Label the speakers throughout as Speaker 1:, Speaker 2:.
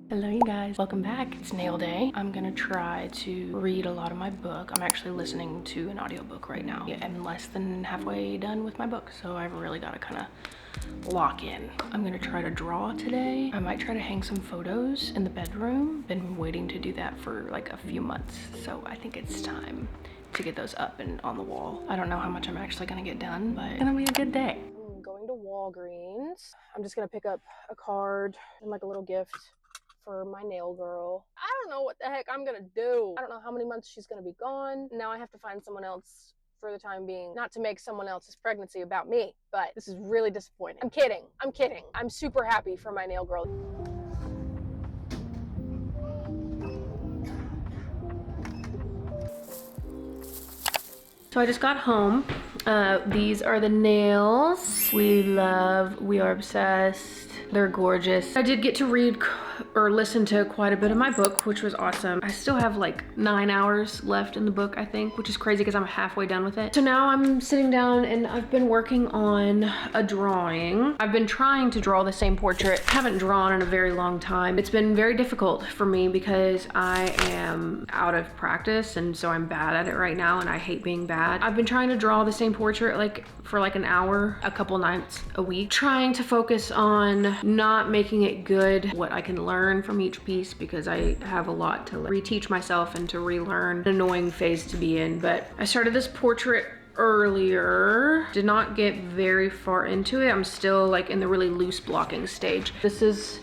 Speaker 1: Hello you guys, welcome back. It's nail day. I'm gonna try to read a lot of my book. I'm actually listening to an audiobook right now. I'm less than halfway done with my book, so I've really got to kind of lock in. I'm gonna try to draw today. I might try to hang some photos in the bedroom. Been waiting to do that for like a few months, so I think it's time to get those up and on the wall. I don't know how much I'm actually gonna get done, but it's gonna be a good day. I'm going to Walgreens. I'm just gonna pick up a card and like a little gift for my nail girl. I don't know what the heck I'm gonna do. I don't know how many months she's gonna be gone. Now I have to find someone else for the time being, not to make someone else's pregnancy about me, but this is really disappointing. I'm kidding. I'm super happy for my nail girl. So I just got home. These are the nails we are obsessed. They're gorgeous. I did get to read or listen to quite a bit of my book, which was awesome. I still have like 9 hours left in the book, I think, which is crazy because I'm halfway done with it. So now I'm sitting down and I've been working on a drawing. I've been trying to draw the same portrait. I haven't drawn in a very long time. It's been very difficult for me because I am out of practice, and so I'm bad at it right now, and I hate being bad. I've been trying to draw the same portrait for like an hour, a couple nights a week, trying to focus on not making it good, what I can learn from each piece, because I have a lot to reteach myself and to relearn. An annoying phase to be in, but I started this portrait earlier, did not get very far into it. I'm still like in the really loose blocking stage. This is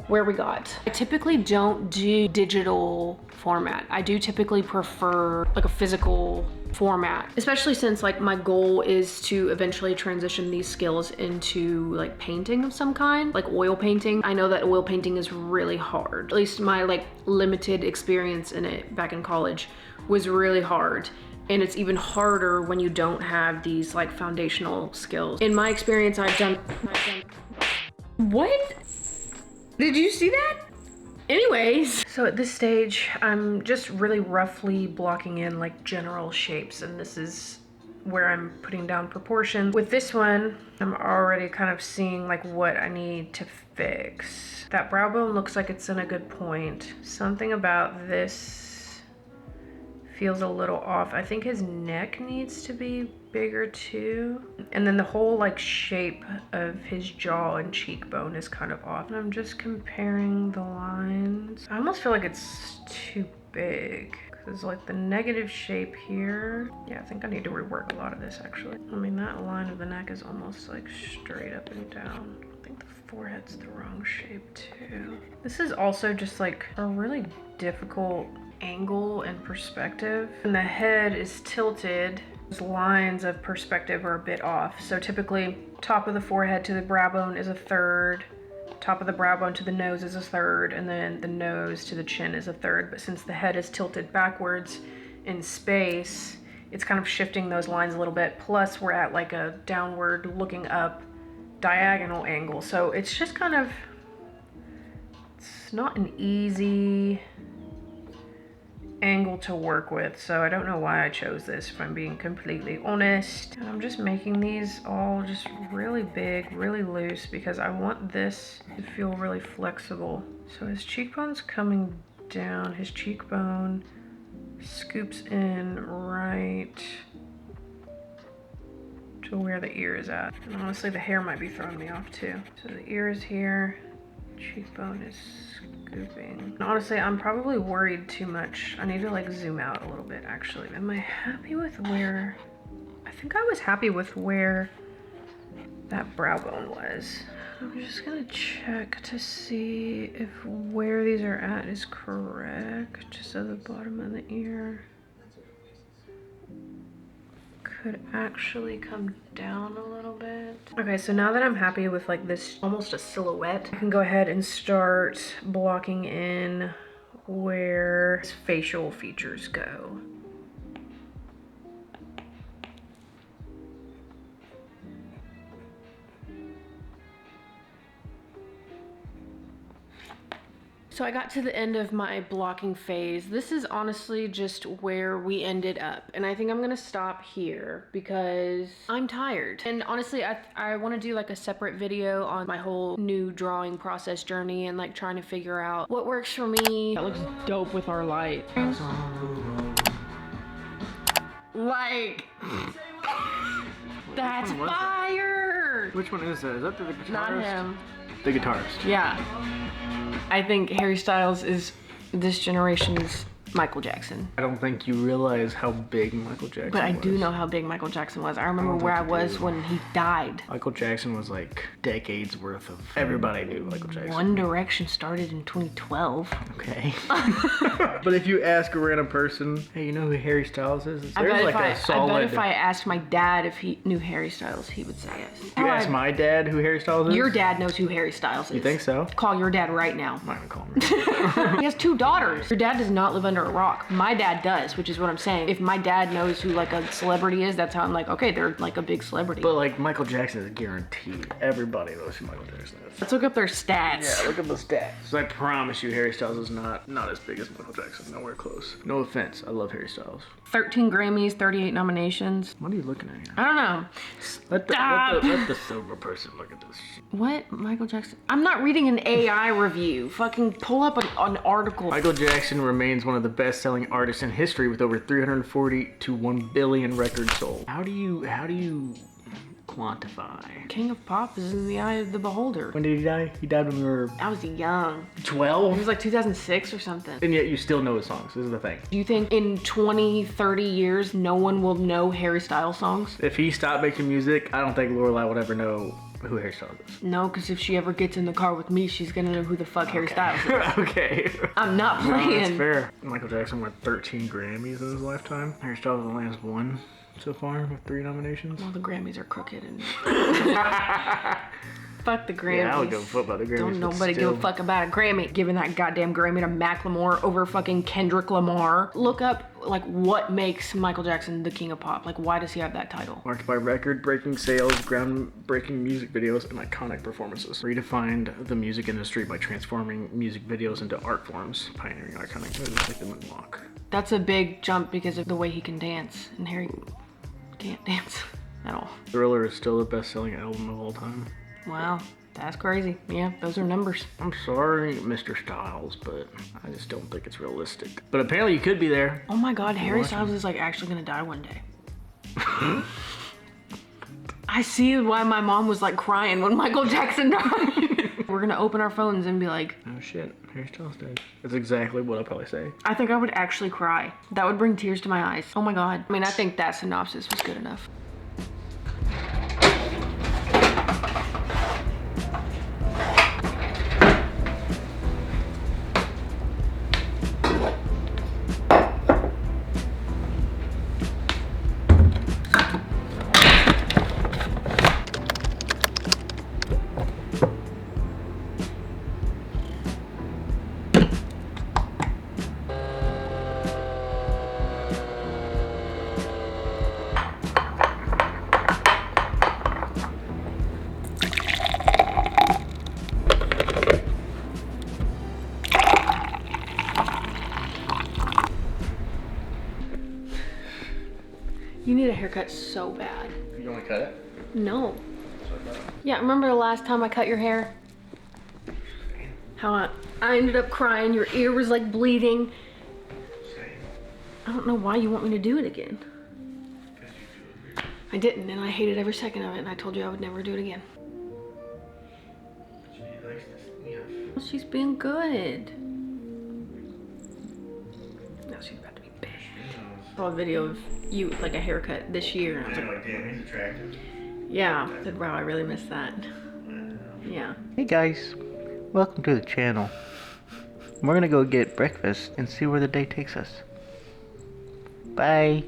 Speaker 1: where we got. I typically don't do digital format. I do typically prefer like a physical format, especially since like my goal is to eventually transition these skills into like painting of some kind, like oil painting. I know that oil painting is really hard. At least my like limited experience in it back in college was really hard. And it's even harder when you don't have these like foundational skills. In my experience, I've done. What? Did you see that? Anyways, so at this stage, I'm just really roughly blocking in like general shapes, and this is where I'm putting down proportions. With this one, I'm already kind of seeing like what I need to fix. That brow bone looks like it's in a good point. Something about this feels a little off. I think his neck needs to be bigger too. And then the whole like shape of his jaw and cheekbone is kind of off. And I'm just comparing the lines. I almost feel like it's too big. Cause like the negative shape here. Yeah, I think I need to rework a lot of this actually. I mean, that line of the neck is almost like straight up and down. I think the forehead's the wrong shape too. This is also just like a really difficult angle and perspective. And the head is tilted. Those lines of perspective are a bit off. So typically top of the forehead to the brow bone is a third, top of the brow bone to the nose is a third, and then the nose to the chin is a third. But since the head is tilted backwards in space, it's kind of shifting those lines a little bit. Plus we're at like a downward looking up diagonal angle. So it's just kind of, it's not an easy angle to work with, so I don't know why I chose this, if I'm being completely honest. And I'm just making these all just really big, really loose, because I want this to feel really flexible. So his cheekbone's coming down, his cheekbone scoops in right to where the ear is at. And honestly, the hair might be throwing me off too. So the ear is here, cheekbone is scooping. And honestly, I'm probably worried too much. I need to like zoom out a little bit actually. Am I happy with where, I think I was happy with where that brow bone was. I'm just gonna check to see if where these are at is correct. So the bottom of the ear could actually come down a little bit. Okay, so now that I'm happy with like this almost a silhouette, I can go ahead and start blocking in where his facial features go. So I got to the end of my blocking phase. This is honestly just where we ended up. And I think I'm gonna stop here because I'm tired. And honestly, I wanna do like a separate video on my whole new drawing process journey and like trying to figure out what works for me. That looks dope with our light. Like, that's fire!
Speaker 2: Which one is that? Is that the guitarist?
Speaker 1: Not him.
Speaker 2: The guitarist.
Speaker 1: Yeah. I think Harry Styles is this generation's Michael Jackson.
Speaker 2: I don't think you realize how big Michael Jackson was.
Speaker 1: But I do know how big Michael Jackson was. I remember where I was when he died.
Speaker 2: Michael Jackson was like decades worth of... Everybody knew Michael Jackson.
Speaker 1: One Direction started in 2012.
Speaker 2: Okay. But if you ask a random person, hey, you know who Harry Styles is?
Speaker 1: I bet if I asked my dad if he knew Harry Styles, he would say yes.
Speaker 2: You ask my dad who Harry Styles is?
Speaker 1: Your dad knows who Harry Styles is.
Speaker 2: You think so?
Speaker 1: Call your dad right now.
Speaker 2: I'm not gonna call him.
Speaker 1: He has 2 daughters. Your dad does not live under a rock. My dad does, which is what I'm saying. If my dad knows who like a celebrity is, that's how I'm like, okay, they're like a big celebrity.
Speaker 2: But like Michael Jackson is guaranteed. Everybody knows who Michael Jackson is.
Speaker 1: Let's look up their stats.
Speaker 2: Yeah, look at the stats. So I promise you Harry Styles is not as big as Michael Jackson. Nowhere close. No offense. I love Harry Styles.
Speaker 1: 13 Grammys, 38 nominations.
Speaker 2: What are you looking at here?
Speaker 1: I don't know.
Speaker 2: Let the sober person look at this.
Speaker 1: What? Michael Jackson? I'm not reading an AI review. Fucking pull up an article.
Speaker 2: Michael Jackson remains one of the best-selling artists in history with over 340 to 1 billion records sold. How do you quantify?
Speaker 1: King of Pop is in the eye of the beholder.
Speaker 2: When did he die? He died when we were...
Speaker 1: I was young.
Speaker 2: 12?
Speaker 1: It was like 2006 or something.
Speaker 2: And yet you still know his songs. This is the thing.
Speaker 1: Do you think in 20, 30 years, no one will know Harry Styles songs?
Speaker 2: If he stopped making music, I don't think Lorelai would ever know who Harry Styles is.
Speaker 1: No, because if she ever gets in the car with me, she's gonna know who the fuck Harry Styles is.
Speaker 2: Okay.
Speaker 1: I'm not playing.
Speaker 2: No, that's fair. Michael Jackson won 13 Grammys in his lifetime. Harry Styles only has 1 so far with 3 nominations.
Speaker 1: Well, the Grammys are crooked and... Fuck the Grammys.
Speaker 2: Yeah, I don't give a fuck about the Grammys.
Speaker 1: Don't nobody give a fuck about a Grammy. Giving that goddamn Grammy to Macklemore over fucking Kendrick Lamar. Look up, like, what makes Michael Jackson the king of pop. Like, why does he have that title?
Speaker 2: Marked by record-breaking sales, groundbreaking music videos, and iconic performances. Redefined the music industry by transforming music videos into art forms, pioneering iconic moves like the moonwalk.
Speaker 1: That's a big jump because of the way he can dance. And Harry can't dance at all.
Speaker 2: Thriller is still the best-selling album of all time.
Speaker 1: Wow, that's crazy. Yeah, those are numbers.
Speaker 2: I'm sorry, Mr. Styles, but I just don't think it's realistic. But apparently you could be there.
Speaker 1: Oh my God, Harry Styles is like actually gonna die one day. I see why my mom was like crying when Michael Jackson died. We're gonna open our phones and be like,
Speaker 2: oh shit, Harry Styles died. That's exactly what I'll probably say.
Speaker 1: I think I would actually cry. That would bring tears to my eyes. Oh my God. I mean, I think that synopsis was good enough. You need a haircut so bad.
Speaker 2: You want to cut it?
Speaker 1: No. Yeah, remember the last time I cut your hair? How I ended up crying, your ear was like bleeding. I don't know why you want me to do it again. I didn't, and I hated every second of it, and I told you I would never do it again. Well, she's being good. Now she's about to be bad. I saw a video of you with like a haircut this year. And I was
Speaker 2: like, damn, he's attractive.
Speaker 1: Yeah, I said, wow, I really missed that. Yeah.
Speaker 3: Hey guys, welcome to the channel. We're gonna go get breakfast and see where the day takes us. Bye.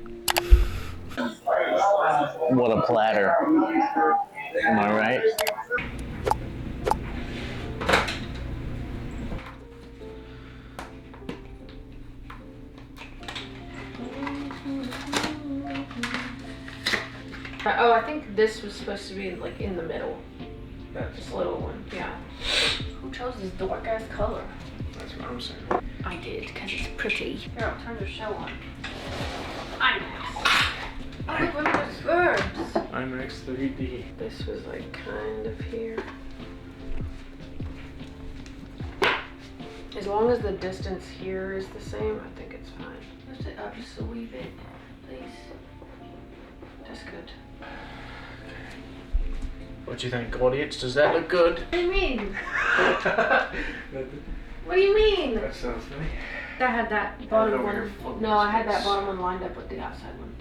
Speaker 3: What a platter. Am I right?
Speaker 1: Oh, I think this was supposed to be like in the middle.
Speaker 2: That's
Speaker 1: This little one, yeah. Who chose this dark ass color?
Speaker 2: That's what I'm saying.
Speaker 1: I did, because it's pretty. Here, I'll turn the show on. IMAX. Oh, look, look at those birds.
Speaker 2: IMAX 3D.
Speaker 1: This was like kind of here. As long as the distance here is the same, I think it's fine. Lift it up just a wee bit, please. That's good.
Speaker 2: What do you think, audience? Does that look good?
Speaker 1: What do you mean? What do you mean?
Speaker 2: That sounds funny.
Speaker 1: I had that bottom
Speaker 2: over your
Speaker 1: one.
Speaker 2: foot.
Speaker 1: No, I had that bottom one lined up with the outside one.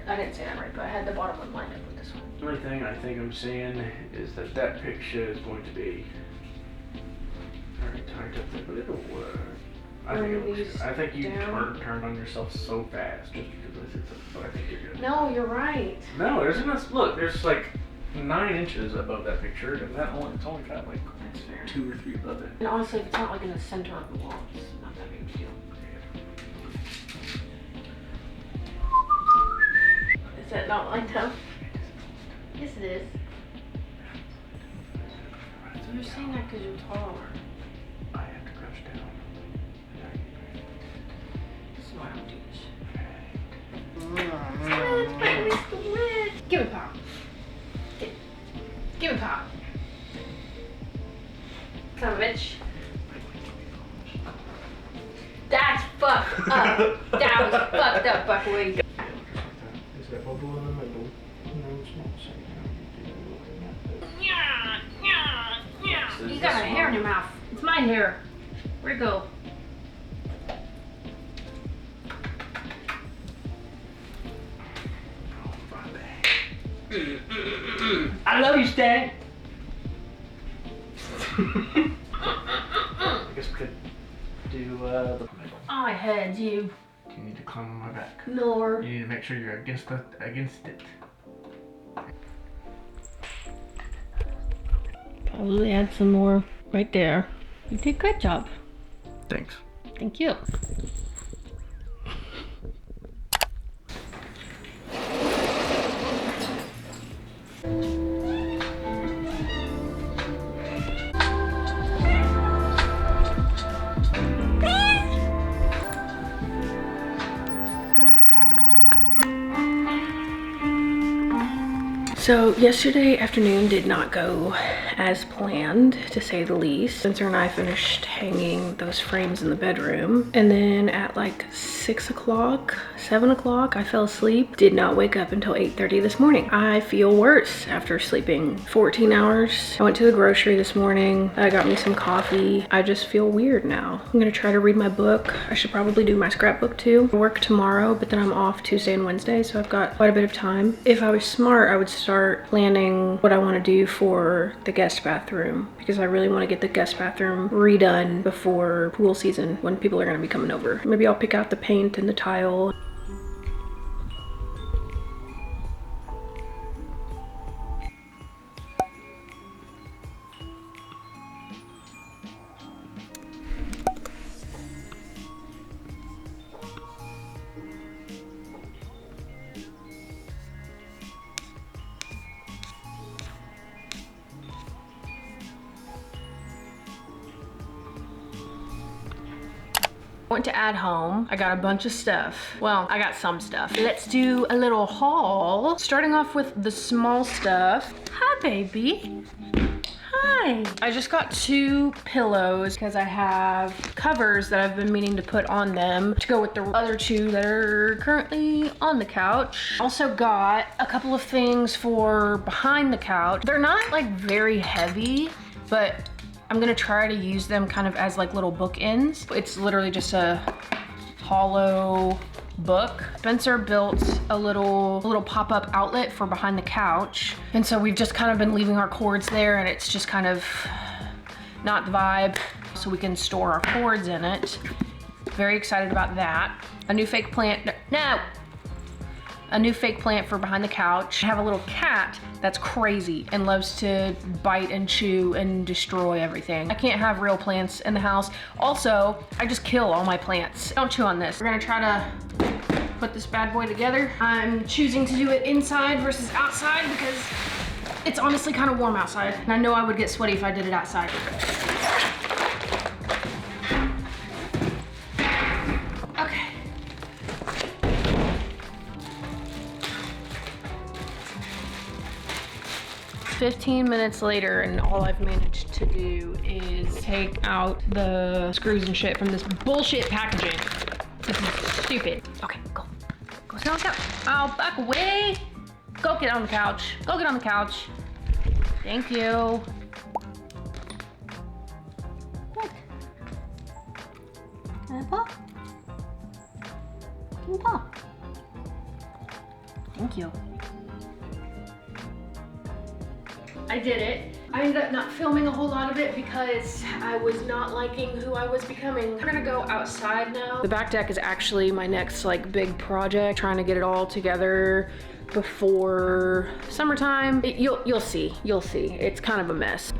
Speaker 1: I didn't say that right, but I had the bottom one lined up with this one.
Speaker 2: The only thing I think I'm seeing is that that picture is going to be very tight up there, but it'll work. I think it looks good. I think you turned on yourself so fast just because it's but I think you're good.
Speaker 1: No, you're right.
Speaker 2: No, there's enough. Look, there's like 9 inches above that picture, and that only it's only got like
Speaker 1: That's fair.
Speaker 2: 2 or 3 above it.
Speaker 1: And honestly, if it's not like in the center of the wall, it's not that big of a deal. Is that not lined up? Yes, it is. So you're saying that because you're taller.
Speaker 2: I have to crouch down.
Speaker 1: This is why I don't do this. Give it pop. Give it pop. Son of a bitch. That's fucked up. That was fucked up, Buckwheat.
Speaker 2: Is that bubble in the middle? No, it's not.
Speaker 1: You got a hair in your mouth. It's my hair. Where'd it go?
Speaker 2: I love you, Stan. I guess we could do the.
Speaker 1: I had you.
Speaker 2: Do you need to climb on my back?
Speaker 1: Nor.
Speaker 2: You need to make sure you're against it.
Speaker 1: Probably add some more right there. You did a good job.
Speaker 2: Thanks.
Speaker 1: Thank you. So yesterday afternoon did not go as planned, to say the least. Spencer and I finished hanging those frames in the bedroom, and then at like 6 o'clock, 7 o'clock, I fell asleep. Did not wake up until 8:30 this morning. I feel worse after sleeping 14 hours. I went to the grocery this morning. I got me some coffee. I just feel weird now. I'm gonna try to read my book. I should probably do my scrapbook too. I work tomorrow, but then I'm off Tuesday and Wednesday, so I've got quite a bit of time. If I was smart, I would start planning what I want to do for the guest bathroom, because I really want to get the guest bathroom redone before pool season when people are going to be coming over. Maybe I'll pick out the paint and the tile. Went to At Home. I got a bunch of stuff. Well, I got some stuff. Let's do a little haul. Starting off with the small stuff. Hi, baby. Hi. I just got 2 pillows because I have covers that I've been meaning to put on them to go with the other 2 that are currently on the couch. Also got a couple of things for behind the couch. They're not like very heavy, but I'm gonna try to use them kind of as like little bookends. It's literally just a hollow book. Spencer built a little pop-up outlet for behind the couch. And so we've just kind of been leaving our cords there, and it's just kind of not the vibe. So we can store our cords in it. Very excited about that. A new fake plant, no! A new fake plant for behind the couch. I have a little cat that's crazy and loves to bite and chew and destroy everything. I can't have real plants in the house. Also, I just kill all my plants. Don't chew on this. We're gonna try to put this bad boy together. I'm choosing to do it inside versus outside because it's honestly kind of warm outside. And I know I would get sweaty if I did it outside. 15 minutes later, and all I've managed to do is take out the screws and shit from this bullshit packaging. This is stupid. Okay, go. Go sit on the couch. Oh, back away. Go get on the couch. Go get on the couch. Thank you. What? Can I pop? Can you pop? Thank you. I did it. I ended up not filming a whole lot of it because I was not liking who I was becoming. We're gonna go outside now. The back deck is actually my next like big project, trying to get it all together before summertime. You'll see, you'll see. It's kind of a mess.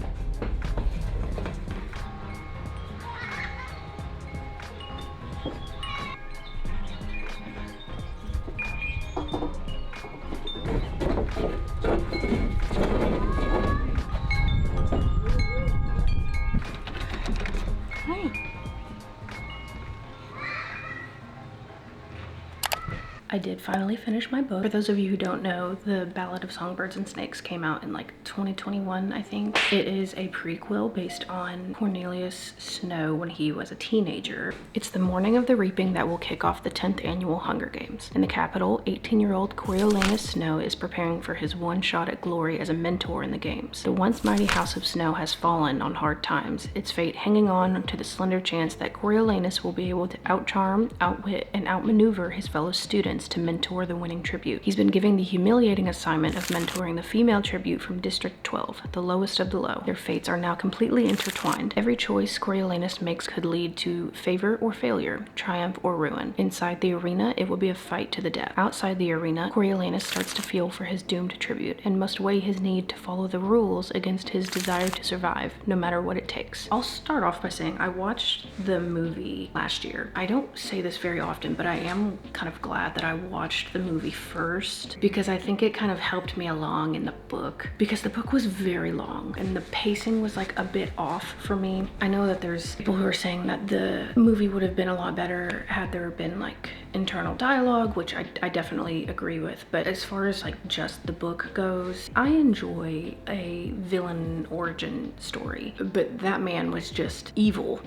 Speaker 1: I did finally finish my book. For those of you who don't know, the Ballad of Songbirds and Snakes came out in like 2021, I think. It is a prequel based on Cornelius Snow when he was a teenager. It's the morning of the reaping that will kick off the 10th annual Hunger Games. In the capital, 18-year-old Coriolanus Snow is preparing for his one shot at glory as a mentor in the games. The once mighty House of Snow has fallen on hard times, its fate hanging on to the slender chance that Coriolanus will be able to outcharm, outwit, and outmaneuver his fellow students to mentor the winning tribute. He's been given the humiliating assignment of mentoring the female tribute from District 12, the lowest of the low. Their fates are now completely intertwined. Every choice Coriolanus makes could lead to favor or failure, triumph or ruin. Inside the arena, it will be a fight to the death. Outside the arena, Coriolanus starts to feel for his doomed tribute and must weigh his need to follow the rules against his desire to survive, no matter what it takes. I'll start off by saying I watched the movie last year. I don't say this very often, but I am kind of glad that I watched the movie first because I think it kind of helped me along in the book, because the book was very long and the pacing was like a bit off for me. I know that there's people who are saying that the movie would have been a lot better had there been like internal dialogue, which I definitely agree with, but as far as like just the book goes, I enjoy a villain origin story, but that man was just evil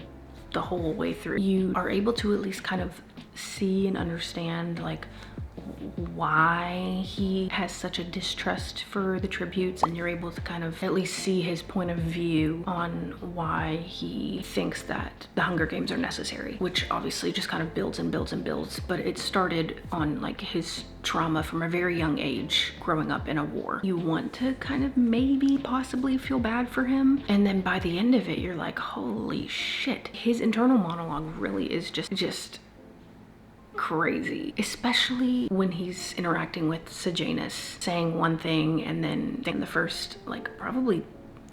Speaker 1: the whole way through. You are able to at least kind of see and understand like why he has such a distrust for the tributes, and you're able to kind of at least see his point of view on why he thinks that the Hunger Games are necessary, which obviously just kind of builds and builds and builds. But it started on like his trauma from a very young age growing up in a war. You want to kind of maybe possibly feel bad for him, and then by the end of it you're like, holy shit. His internal monologue really is just crazy, especially when he's interacting with Sejanus, saying one thing and then in the first like probably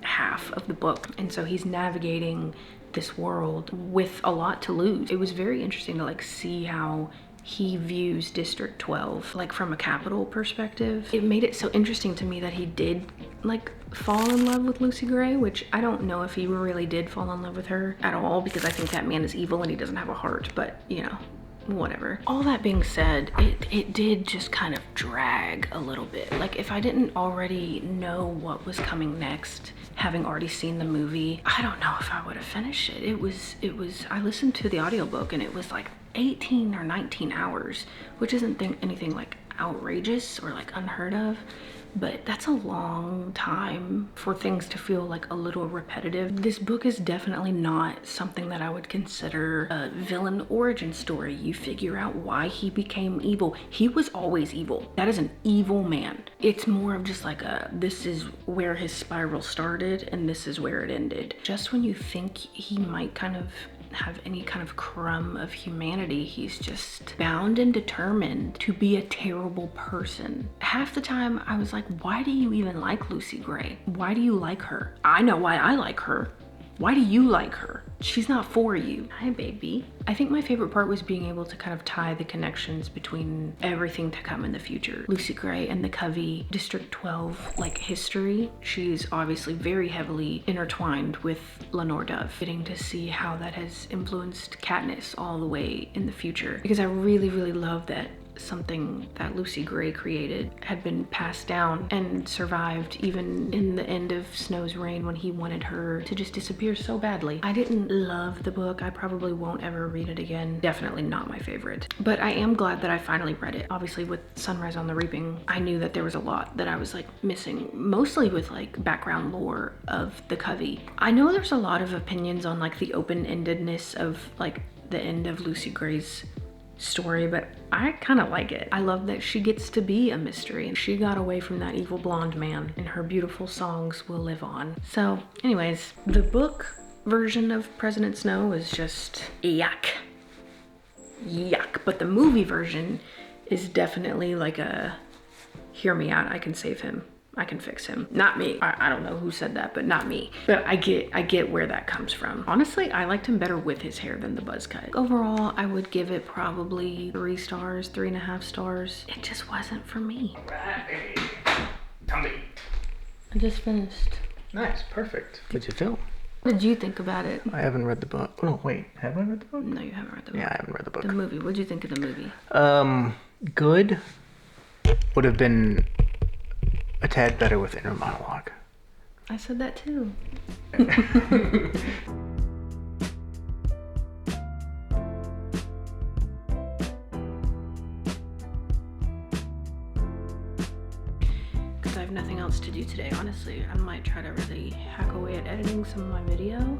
Speaker 1: half of the book, and so he's navigating this world with a lot to lose. It was very interesting to like see how he views District 12 like from a capital perspective. It made it so interesting to me that he did like fall in love with Lucy Gray, which I don't know if he really did fall in love with her at all, because I think that man is evil and he doesn't have a heart, but you know, whatever. All that being said, it did just kind of drag a little bit. Like if I didn't already know what was coming next, having already seen the movie, I don't know if I would have finished it. It was I listened to the audiobook and it was like 18 or 19 hours, which isn't anything like outrageous or like unheard of, but that's a long time for things to feel like a little repetitive. This book is definitely not something that I would consider a villain origin story. You figure out why he became evil. He was always evil. That is an evil man. It's more of just like this is where his spiral started and this is where it ended. Just when you think he might kind of have any kind of crumb of humanity, he's just bound and determined to be a terrible person. Half the time I was like, why do you even like Lucy Gray? Why do you like her? I know why I like her. Why do you like her? She's not for you. Hi, baby. I think my favorite part was being able to kind of tie the connections between everything to come in the future. Lucy Gray and the Covey, District 12, like history. She's obviously very heavily intertwined with Lenore Dove. Getting to see how that has influenced Katniss all the way in the future. Because I really, really love that something that Lucy Gray created had been passed down and survived even in the end of Snow's reign when he wanted her to just disappear so badly. I didn't love the book. I probably won't ever read it again. Definitely not my favorite. But I am glad that I finally read it. Obviously with Sunrise on the Reaping, I knew that there was a lot that I was like missing, mostly with like background lore of the Covey. I know there's a lot of opinions on like the open-endedness of like the end of Lucy Gray's story, but I kind of like it. I love that she gets to be a mystery and she got away from that evil blonde man and her beautiful songs will live on. So anyways, the book version of President Snow is just yuck. But the movie version is definitely like a hear me out, I can save him. I can fix him. Not me. I don't know who said that, but not me. But I get where that comes from. Honestly, I liked him better with his hair than the buzz cut. Overall, I would give it probably 3 stars, 3.5 stars. It just wasn't for me.
Speaker 2: Right. Tell me.
Speaker 1: I just finished.
Speaker 3: Nice, perfect. What'd you feel?
Speaker 1: What did you think about it?
Speaker 3: I haven't read the book. Oh, wait, have I read the book?
Speaker 1: No, you haven't read the book.
Speaker 3: Yeah, I haven't read the book.
Speaker 1: The movie. What'd you think of the movie?
Speaker 3: Good. Would have been a tad better with inner monologue.
Speaker 1: I said that too. Because I have nothing else to do today, honestly. I might try to really hack away at editing some of my video.